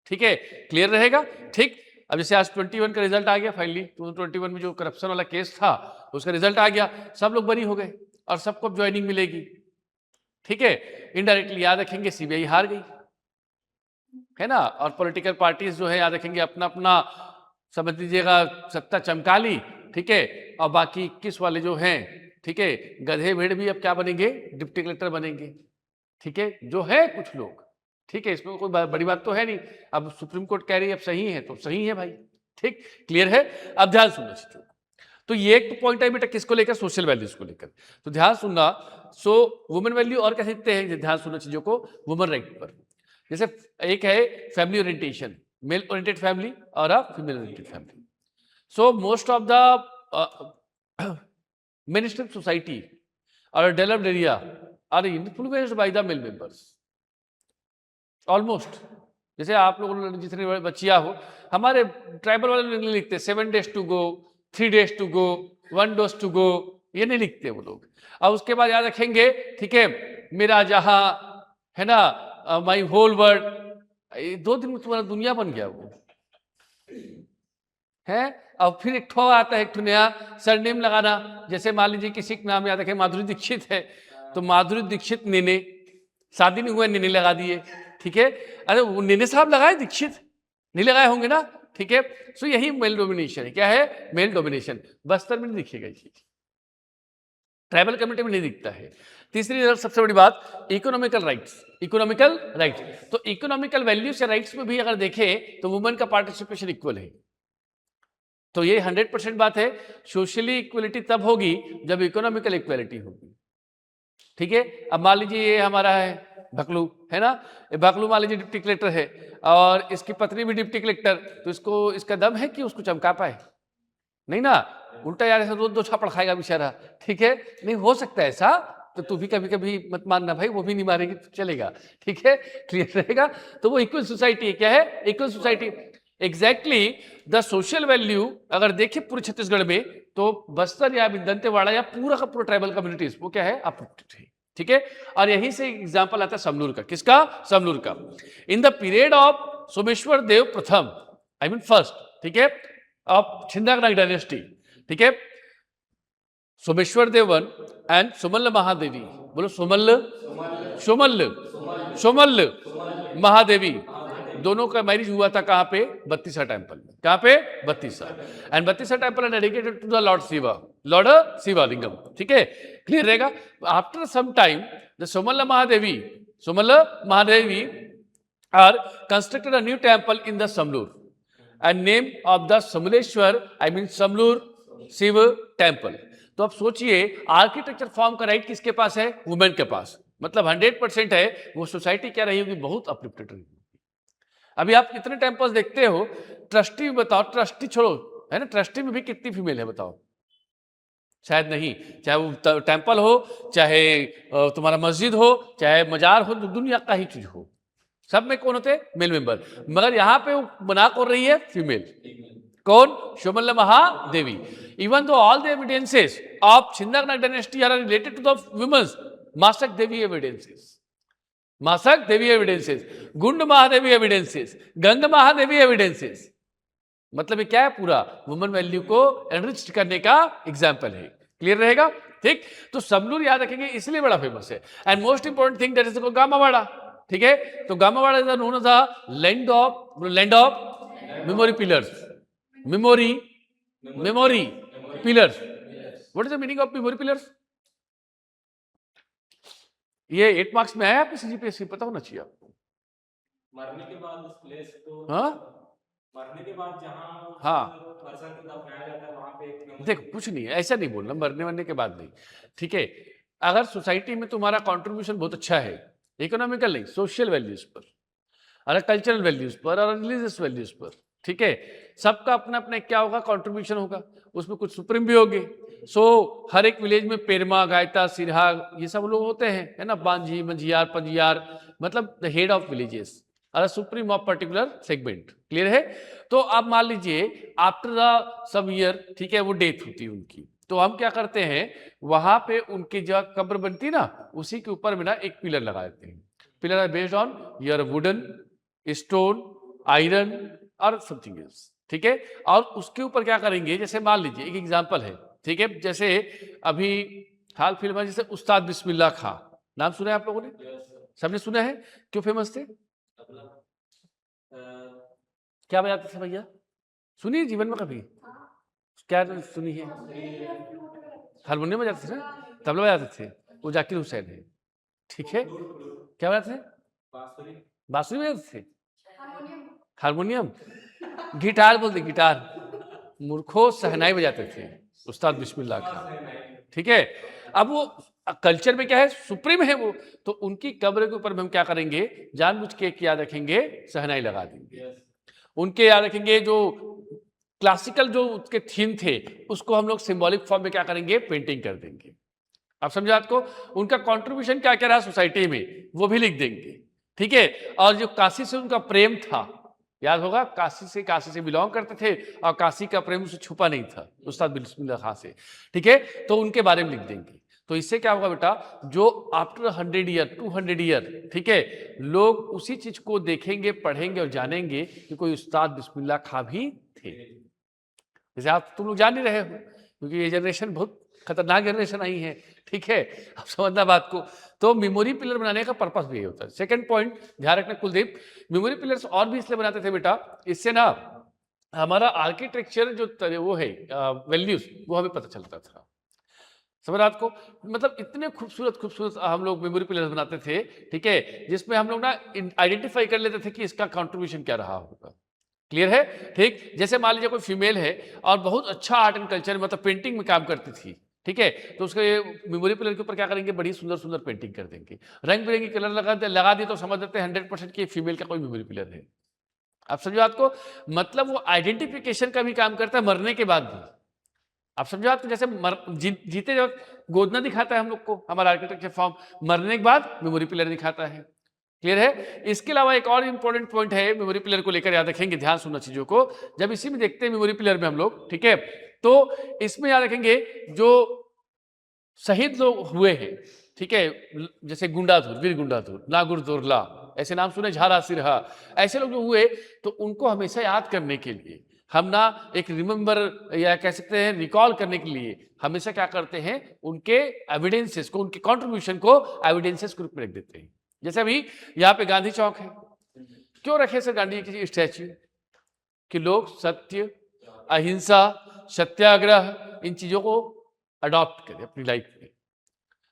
ठीक है, क्लियर रहेगा. ठीक. अब जैसे आज 21 का रिजल्ट आ गया फाइनली, 2021 में जो करप्शन वाला केस था उसका रिजल्ट आ गया, सब लोग बरी हो गए और सबको ज्वाइनिंग मिलेगी. ठीक है. इनडायरेक्टली याद रखेंगे सीबीआई हार गई है ना, और पॉलिटिकल पार्टीज जो है याद रखेंगे अपना अपना समझ लीजिएगा सत्ता चमका ली. ठीक है. और बाकी 21 वाले जो हैं, ठीक है, गधे भेड़ भी अब क्या बनेंगे? डिप्टी कलेक्टर बनेंगे. ठीक है, जो है कुछ लोग. ठीक है, इसमें कोई बड़ी बात तो है नहीं. अब सुप्रीम कोर्ट कह रही है अब सही है तो सही है भाई. ठीक, क्लियर है. अब ध्यान सुनना चाहिए. तो ये एक पॉइंट है बेटा किसको लेकर? सोशल वैल्यूज को लेकर. तो ध्यान सुनना. सो वुमेन वैल्यू और कह सकते हैं, ध्यान सुनना चीजों को, वुमेन राइट पर. जैसे एक है family orientation, male oriented family और female oriented family. So most of the mainstream society और developed area are influenced by the male members almost. जैसे आप लोग जितने बच्चियां हो, हमारे ट्राइबल वाले लिखते 7 days to go, 3 days to go, 1 dose to go, ये नहीं लिखते वो लोग. और उसके बाद याद रखेंगे, ठीक है, मेरा जहां है ना, माई होल वर्ल्ड. 2 दिन में तुम्हारा दुनिया बन गया वो है. और फिर एक ठो आता है, एक ठो नया सरनेम लगाना. जैसे मान लीजिए किसी का नाम याद रखें माधुरी दीक्षित है, तो माधुरी दीक्षित नेने, शादी नहीं हुआ नेने लगा दिए. ठीक है. अरे वो नेने साहब लगाए, दीक्षित नहीं लगाए होंगे ना. ठीक है. सो यही मेल डोमिनेशन है. क्या है? Male domination. बस्तर में नहीं दिखेगा ये चीज, ट्राइबल कम्युनिटी में नहीं दिखता है. तीसरी सबसे बड़ी बात, इकोनॉमिकल राइट्स. इकोनॉमिकल राइट्स, तो इकोनॉमिकल वैल्यूज या राइट्स में भी अगर देखें तो वुमेन का पार्टिसिपेशन इक्वल है. तो ये 100% बात है. सोशली इक्वलिटी तब होगी जब इकोनॉमिकल इक्वलिटी होगी. ठीक है. अब मान लीजिए ये हमारा है भकलू, है ना, भकलू मान लीजिए डिप्टी कलेक्टर है और इसकी पत्नी भी डिप्टी कलेक्टर, तो इसको इसका दम है कि उसको चमका पाए? नहीं ना. उल्टा यार ऐसा रोज 2 छापड़ खाएगा बेचारा. ठीक है, नहीं हो सकता ऐसा. तो तू भी कभी कभी मत मानना भाई, वो भी नहीं मारेगी तो चलेगा. ठीक है, क्लियर रहेगा. तो वो इक्वल सोसाइटी है. क्या है? Equal society. Exactly the social value अगर देखें पूरे छत्तीसगढ़ में, तो बस्तर या दंतेवाड़ा या पूरा का पूरा ट्राइबल कम्युनिटीज वो क्या है? अपलिफ्टेड है. ठीक है. और यहीं से एग्जांपल आता है समनूर का. किसका? समनूर का. In the period of Someshwar Dev प्रथम, आई मीन फर्स्ट, ठीक है, ऑफ छिंदकनाग डायनेस्टी. ठीक है. सोमेश्वर देवन एंड सोमल्ल महादेवी. बोलो सोमल्ल, सोमल्ल महादेवी, दोनों का मैरिज हुआ था कहां पे? बत्तीसा टेम्पल में. कहां पे? बत्तीसा. एंड बत्तीसा टेम्पल है dedicated to the lord Shiva, lord Shivalingam. ठीक है, क्लियर रहेगा. After some time the Somalla Mahadevi are constructed a new temple in the Samlur and name of the Samleshwar, I mean Samlur Shiva temple. तो अब सोचिए आर्किटेक्चर फॉर्म का राइट किसके पास है? वुमेन के पास. मतलब 100% है. वो सोसाइटी क्या रही होगी? बहुत अपलिफ्टेड रही. अभी आप कितने टेम्पल्स देखते हो? ट्रस्टी बताओ, ट्रस्टी छोड़ो, है ना, ट्रस्टी में भी कितनी फीमेल है बताओ? शायद नहीं. चाहे वो टेम्पल हो, चाहे तुम्हारा मस्जिद हो, चाहे मजार हो, दुनिया का ही चीज हो, सब में कौन होते? Male member. मगर यहाँ पे वो बना कौन रही है? फीमेल. कौन? Somalla Mahadevi. Even though all the evidences of Chhindaknag dynasty are related to the women's, Masak Devi evidences, Masak Devi evidences, Gund Mahadevi evidences, Gang Mahadevi evidences. मतलब ये क्या है? पूरा वुमेन वैल्यू को एनरिच करने का एग्जाम्पल है. क्लियर रहेगा. ठीक। तो सबलूर याद रखेंगे इसलिए बड़ा फेमस है। And most important thing that is Gamawada, ठीक है। तो Gamawada is known as the land of memory pillars, memory pillars. What is the meaning of memory pillars? ये 8 मार्क्स में आया आपके सीजीपीएससी, पता होना चाहिए आपको। मरने के बाद उस प्लेस को, हाँ मरने के बाद जहाँ हाँ पर्सन को दफनाया जाता है वहां पे एक memory- देखो, कुछ नहीं है, ऐसा नहीं बोलना मरने के बाद नहीं, ठीक है। अगर सोसाइटी में तुम्हारा कंट्रीब्यूशन बहुत अच्छा है, इकोनॉमिकल नहीं, सोशल वैल्यूज पर और कल्चरल वैल्यूज पर और रिलीजियस वैल्यूज पर, ठीक है, सबका अपना अपना क्या होगा, कंट्रीब्यूशन होगा, उसमें कुछ सुप्रीम भी होंगे। सो हर एक विलेज में पेरमा, गायता, सिरहा, ये सब लोग होते हैं, है ना, बांझी, मंझियार, पंजियार, मतलब द हेड ऑफ विलेजेस और supreme of particular segment. Clear है? तो आप मान लीजिए आफ्टर द सम ईयर, ठीक है, वो डेथ होती है उनकी, तो हम क्या करते हैं, वहां पे उनकी जगह कब्र बनती ना, उसी के ऊपर में ना एक पिलर लगा देते हैं। Pillar are based on your wooden, stone, iron और समथिंग एल्स, ठीक है। और उसके ऊपर क्या करेंगे, जैसे मान लीजिए एक एग्जांपल है, ठीक है, जैसे अभी हाल फिल्म में जैसे उस्ताद बिस्मिल्लाह खां, नाम सुना है आप लोगों ने? Yes, sir. सबने सुना है? क्यों फेमस थे? मतलब क्या बजाते थे भैया? सुनिए जीवन में कभी क्या सुनी है? हारमोनियम बजाते थे ना, तबला बजाते थे, वो जाकिर हुसैन है, ठीक है। क्या बजाते थे? बांसुरी, बांसुरी बजाते थे, हारमोनियम, हारमोनियम, गिटार बोलते, गिटार, मूर्खों शहनाई बजाते थे उस्ताद बिस्मिल्लाह खां, ठीक है। अब वो कल्चर में क्या है, सुप्रीम है वो, तो उनकी कब्र के ऊपर हम क्या करेंगे, जानबूझ के याद रखेंगे, शहनाई लगा देंगे। yes, उनके याद रखेंगे जो क्लासिकल जो उसके थीम थे, उसको हम लोग सिंबॉलिक फॉर्म में क्या करेंगे, पेंटिंग कर देंगे। आप समझे बात को? उनका कंट्रीब्यूशन क्या क्या रहा सोसाइटी में, वो भी लिख देंगे, ठीक है। और जो काशी से उनका प्रेम था, याद होगा, काशी से बिलोंग करते थे और काशी का प्रेम उससे छुपा नहीं था उस्ताद बिस्मिल्लाह खां से, ठीक है। तो उनके बारे में लिख देंगे। तो इससे क्या होगा बेटा, जो आफ्टर 100 ईयर 200 ईयर, ठीक है, लोग उसी चीज को देखेंगे, पढ़ेंगे और जानेंगे कि कोई उस्ताद बिस्मिल्लाह खां भी थे। जैसे आप तुम लोग जान नहीं रहे हो, क्योंकि ये जनरेशन बहुत खतरनाक जनरेशन आई है, ठीक है। आप समझना बात को। तो मेमोरी पिलर बनाने का पर्पस भी ये होता है। सेकंड पॉइंट ध्यान रखना कुलदीप, मेमोरी पिलर्स और भी इसलिए बनाते थे बेटा, इससे ना हमारा आर्किटेक्चर जो वो है वैल्यूज, वो हमें पता चलता था। समझ रात को, मतलब इतने खूबसूरत खूबसूरत हम लोग मेमोरी पिलर्स बनाते थे, ठीक है, जिसमें हम लोग ना आइडेंटिफाई कर लेते थे कि इसका कंट्रीब्यूशन क्या रहा होगा। क्लियर है? ठीक। जैसे मान लीजिए कोई फीमेल है और बहुत अच्छा आर्ट एंड कल्चर, मतलब पेंटिंग में काम करती थी, ठीक है, तो उसके मेमोरी पिलर के ऊपर क्या करेंगे, बड़ी सुंदर सुंदर पेंटिंग कर देंगे, रंग बिरंगी कलर लगा दिए तो समझ लेते हैं 100% कि फीमेल का कोई मेमोरी पिलर है। आप समझो बात को, मतलब वो आइडेंटिफिकेशन का भी काम करता है मरने के बाद भी। आप समझो बात को, जैसे जीते जब गोदना दिखाता है हम लोग को हमारा आर्किटेक्चर फॉर्म, मरने के बाद मेमोरी पिलर दिखाता है। क्लियर है? इसके अलावा एक और इंपॉर्टेंट पॉइंट है मेमोरी पिलर को लेकर, याद रखेंगे, ध्यान सुनना चीजों को, जब इसी में देखते हैं मेमोरी पिलर में हम लोग, ठीक है, तो इसमें याद रखेंगे जो शहीद लोग हुए हैं, ठीक है, जैसे गुंडाधुर, वीर गुंडाधुर, नागुर दोरला, ऐसे नाम सुने, झारा सिरहा, ऐसे लोग जो हुए, तो उनको हमेशा याद करने के लिए हम ना एक रिमेंबर या कह सकते हैं रिकॉल करने के लिए हमेशा क्या करते हैं, उनके एविडेंसेस को, उनके कंट्रीब्यूशन को एविडेंसेस के रूप में रख देते हैं। जैसे अभी यहाँ पे गांधी चौक है, क्यों रखे सर गांधी की स्टैच्यू, कि लोग सत्य, अहिंसा, सत्याग्रह, इन चीजों को अडॉप्ट करें अपनी लाइफ में।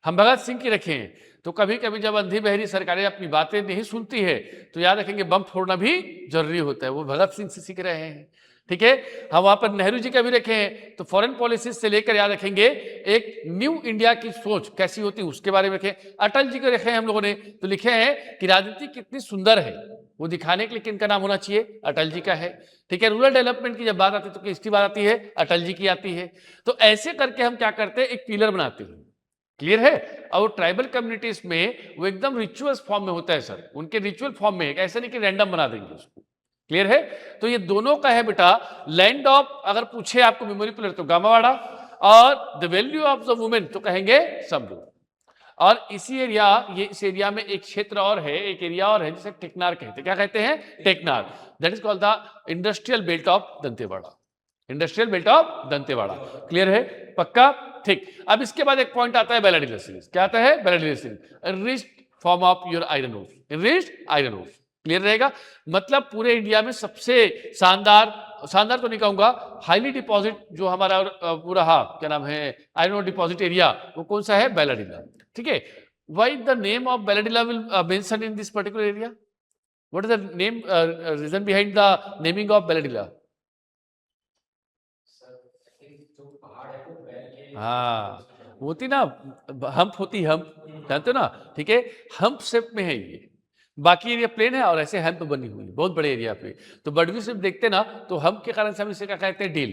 हम भगत सिंह की रखे हैं, तो कभी कभी जब अंधी बहरी सरकारें अपनी बातें नहीं सुनती है, तो याद रखेंगे बम फोड़ना भी जरूरी होता है, वो भगत सिंह से सीख रहे हैं, ठीक है। हम वहां पर नेहरू जी का भी रखे हैं, तो फॉरेन पॉलिसी से लेकर याद रखेंगे एक न्यू इंडिया की सोच कैसी होती है उसके बारे में रखें। अटल जी को रखे हैं हम लोगों ने, तो लिखे हैं कि राजनीति कितनी सुंदर है, वो दिखाने के लिए किनका नाम होना चाहिए, अटल जी का है, ठीक है। रूरल डेवलपमेंट की जब बात आती है तो किसकी बात आती है, अटल जी की आती है। तो ऐसे करके हम क्या करते हैं, एक पिलर बनाते हैं। क्लियर है? और ट्राइबल कम्युनिटीज में वो एकदम रिचुअल्स फॉर्म में होता है सर, उनके रिचुअल फॉर्म में, ऐसा नहीं कि रैंडम बना देंगे उसको। क्लियर है? तो ये दोनों का है बेटा, लैंड ऑफ अगर पूछे आपको मेमोरी पिलर तो गामावाड़ा, और the value of the women तो कहेंगे सबलूर। और इसी एरिया, ये इस एरिया में एक क्षेत्र और है, एक एरिया और है जिसे टेकनार कहते हैं। क्या कहते हैं? Teknar. That is called the industrial belt of Dantewada, industrial belt of Dantewada. Clear है? पक्का? ठीक। अब इसके बाद एक पॉइंट आता है बेलाडिलर सीरीज। क्या आता है? Bailadila series, riched form of your iron ores, riched iron ores. Clear रहेगा? मतलब पूरे इंडिया में सबसे शानदार तो नहीं कहूंगा, हाईली डिपॉजिट जो हमारा पूरा क्या नाम है आयरन ओर डिपॉजिट एरिया, वो कौन सा है? बेलाडिला। ठीक है। Why the name of Bailadila will mention in this particular area? What is the name reason behind the naming of Bailadila? जो पहाड़ है वो बैल के हाँ, होती ना हम्प, होती हम्प, जानते हो ना? ठीक है, हम्प शेप में है ये। बाकी एरिया प्लेन है और ऐसे हम्प बनी हुई है बहुत बड़े एरिया पे। तो बर्डव्यू से देखते ना तो हम्प के कारण से हम इसे क्या कहते हैं? डील।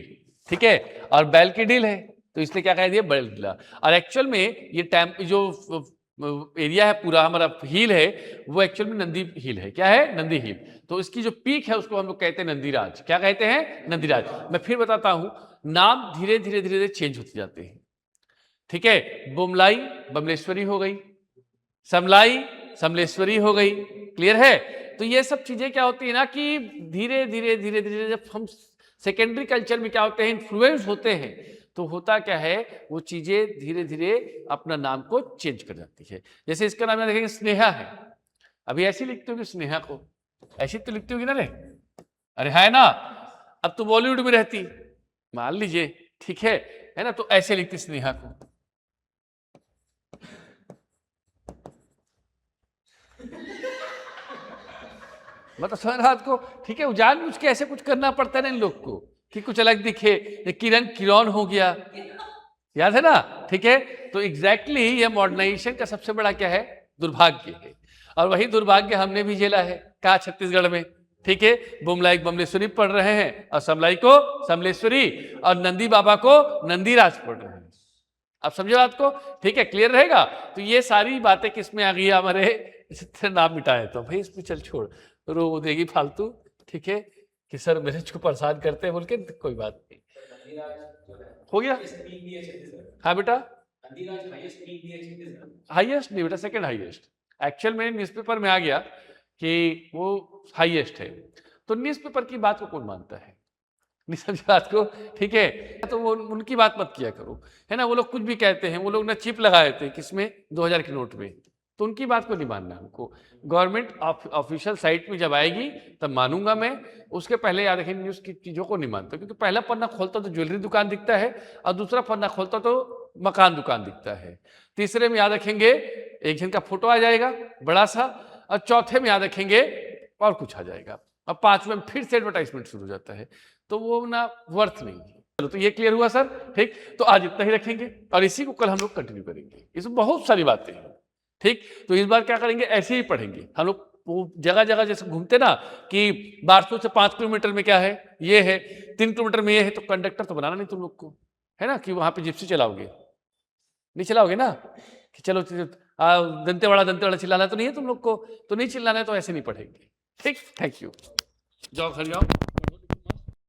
ठीक है, और बैल की डील है तो इसलिए क्या कह दिया? बेलाडिला। और एक्चुअल में ये जो एरिया है पूरा हमारा हिल है, वो एक्चुअल में नंदी हिल है। क्या है? नंदी हिल। तो इसकी जो पीक है उसको हम लोग कहते हैं नंदीराज। क्या कहते हैं? नंदीराज। मैं फिर बताता हूं, नाम धीरे धीरे धीरे धीरे चेंज होते जाते हैं। ठीक है, बुमलाई बमलेश्वरी हो गई, समलाई समलेश्वरी हो गई। क्लियर है? तो ये सब चीजें क्या होती है ना कि धीरे धीरे धीरे धीरे जब हम सेकेंडरी कल्चर में क्या होते हैं? इन्फ्लुएंस होते हैं, तो होता क्या है? वो चीजें धीरे धीरे अपना नाम को चेंज कर जाती है। जैसे इसका नाम देखेंगे स्नेहा है, अभी ऐसी लिखते होगी स्नेहा को, ऐसी तो लिखती होगी ना रे? अरे है ना? अब तो बॉलीवुड में रहती, मान लीजिए, ठीक है ना? तो ऐसे लिखती स्नेहा को। मतलब समझ रहा आपको? ठीक है, जानबूझ के ऐसे कुछ करना पड़ता है ना इन लोग को कि कुछ अलग दिखे। ये किरण किरण हो गया, याद है ना? ठीक है, तो एग्जैक्टली ये मॉडर्नाइजेशन का सबसे बड़ा क्या है? दुर्भाग्य है। और वही दुर्भाग्य हमने भी झेला है। कहा? छत्तीसगढ़ में। ठीक है, बुमलाई बमलेश्वरी पढ़ रहे हैं और समलाई को समलेश्वरी और नंदी बाबा को नंदीराज पढ़ रहे हैं। आप समझे बात को? ठीक है, क्लियर रहेगा? तो ये सारी बातें किसमें आ गई? हमारे नाम मिटाए तो भाई इसमें चल छोड़, रो देगी फालतू। ठीक है कि सर मेरे को परेशान करते हैं बोल के, कोई बात नहीं, हो गया। हाँ बेटा, हाईएस्ट नहीं बेटा, सेकंड हाईएस्ट। एक्चुअल में न्यूज़पेपर में आ गया कि वो हाईएस्ट है। तो न्यूज़पेपर की बात को कौन मानता है? नहीं समझ बात को? ठीक है, तो वो उनकी बात मत किया करो, है ना? वो लोग कुछ भी कहते हैं, वो लोग ना चिप लगाए थे किसमें? 2000 के नोट में। तो उनकी बात को नहीं मानना हमको। गवर्नमेंट ऑफिशियल साइट में जब आएगी तब मानूंगा मैं, उसके पहले याद रखें न्यूज़ की चीज़ों को नहीं मानता। क्योंकि पहला पन्ना खोलता तो ज्वेलरी दुकान दिखता है और दूसरा पन्ना खोलता तो मकान दुकान दिखता है। तीसरे में याद रखेंगे एक जन का फोटो आ जाएगा बड़ा सा, और चौथे में याद रखेंगे और कुछ आ जाएगा, और पांचवें में फिर से एडवर्टाइजमेंट शुरू हो जाता है। तो वो ना वर्थ नहीं है। चलो, तो ये क्लियर हुआ सर? ठीक, तो आज इतना ही रखेंगे और इसी को कल हम लोग कंटिन्यू करेंगे। इसमें बहुत सारी बातें हैं। ठीक, तो इस बार क्या करेंगे? ऐसे ही पढ़ेंगे हम लोग। वो जगह जगह जैसे घूमते ना कि बारसो से 5 किलोमीटर में क्या है? ये है, 3 किलोमीटर में ये है, तो कंडक्टर तो बनाना नहीं तुम लोग को, है ना? कि वहां पे जिप्सी चलाओगे, नहीं चलाओगे ना? कि चलो दंतेवाड़ा चिल्लाना तो नहीं है तुम लोग को, तो नहीं चिल्लाना है तो ऐसे नहीं पढ़ेंगे। ठीक, थैंक यू, जाओ घर जाओ।